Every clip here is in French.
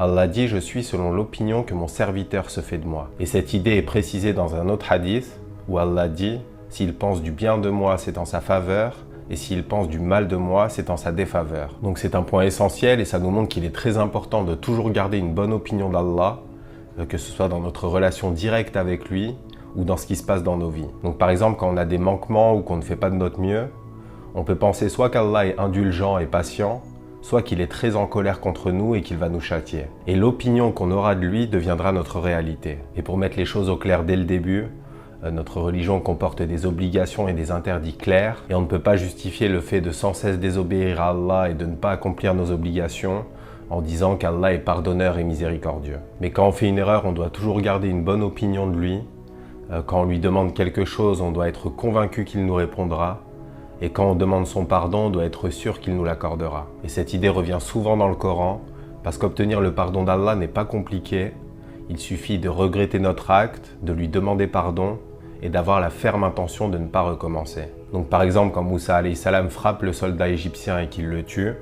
Allah dit « Je suis selon l'opinion que mon serviteur se fait de moi ». Et cette idée est précisée dans un autre hadith où Allah dit « S'il pense du bien de moi, c'est en sa faveur, et s'il pense du mal de moi, c'est en sa défaveur ». Donc c'est un point essentiel et ça nous montre qu'il est très important de toujours garder une bonne opinion d'Allah, que ce soit dans notre relation directe avec lui ou dans ce qui se passe dans nos vies. Donc par exemple, quand on a des manquements ou qu'on ne fait pas de notre mieux, on peut penser soit qu'Allah est indulgent et patient, soit qu'il est très en colère contre nous et qu'il va nous châtier. Et l'opinion qu'on aura de lui deviendra notre réalité. Et pour mettre les choses au clair dès le début, notre religion comporte des obligations et des interdits clairs, et on ne peut pas justifier le fait de sans cesse désobéir à Allah et de ne pas accomplir nos obligations en disant qu'Allah est pardonneur et miséricordieux. Mais quand on fait une erreur, on doit toujours garder une bonne opinion de lui. Quand on lui demande quelque chose, on doit être convaincu qu'il nous répondra. Et quand on demande son pardon, on doit être sûr qu'il nous l'accordera. Et cette idée revient souvent dans le Coran, parce qu'obtenir le pardon d'Allah n'est pas compliqué. Il suffit de regretter notre acte, de lui demander pardon et d'avoir la ferme intention de ne pas recommencer. Donc par exemple, quand Moussa alayhi salam frappe le soldat égyptien et qu'il le tue,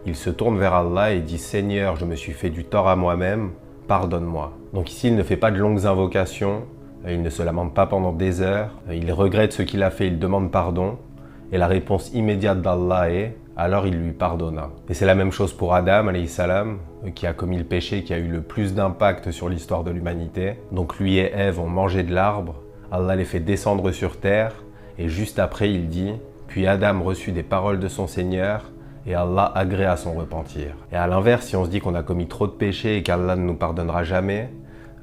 il se tourne vers Allah et dit « Seigneur, je me suis fait du tort à moi-même, pardonne-moi ». Donc ici, il ne fait pas de longues invocations, il ne se lamente pas pendant des heures, il regrette ce qu'il a fait, il demande pardon. Et la réponse immédiate d'Allah est « alors il lui pardonna ». Et c'est la même chose pour Adam, alayhi salam, qui a commis le péché qui a eu le plus d'impact sur l'histoire de l'humanité. Donc lui et Ève ont mangé de l'arbre, Allah les fait descendre sur terre, et juste après il dit « puis Adam reçut des paroles de son Seigneur, et Allah agréa son repentir ». Et à l'inverse, si on se dit qu'on a commis trop de péchés et qu'Allah ne nous pardonnera jamais,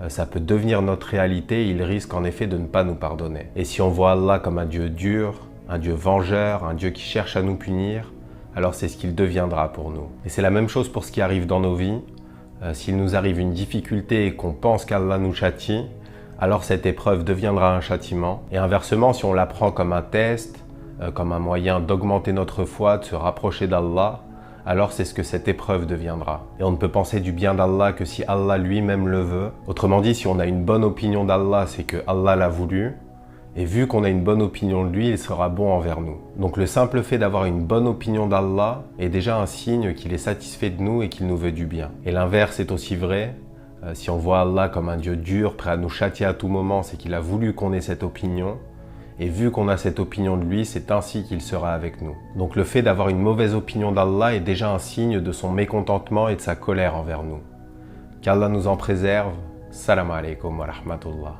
ça peut devenir notre réalité, il risque en effet de ne pas nous pardonner. Et si on voit Allah comme un Dieu dur, un Dieu vengeur, un Dieu qui cherche à nous punir, alors c'est ce qu'il deviendra pour nous. Et c'est la même chose pour ce qui arrive dans nos vies. S'il nous arrive une difficulté et qu'on pense qu'Allah nous châtie, alors cette épreuve deviendra un châtiment. Et inversement, si on la prend comme un test, comme un moyen d'augmenter notre foi, de se rapprocher d'Allah, alors c'est ce que cette épreuve deviendra. Et on ne peut penser du bien d'Allah que si Allah lui-même le veut. Autrement dit, si on a une bonne opinion d'Allah, c'est que Allah l'a voulu. Et vu qu'on a une bonne opinion de lui, il sera bon envers nous. Donc le simple fait d'avoir une bonne opinion d'Allah est déjà un signe qu'il est satisfait de nous et qu'il nous veut du bien. Et l'inverse est aussi vrai. Si on voit Allah comme un Dieu dur, prêt à nous châtier à tout moment, c'est qu'il a voulu qu'on ait cette opinion. Et vu qu'on a cette opinion de lui, c'est ainsi qu'il sera avec nous. Donc le fait d'avoir une mauvaise opinion d'Allah est déjà un signe de son mécontentement et de sa colère envers nous. Qu'Allah nous en préserve. Salam alaikum wa rahmatullah.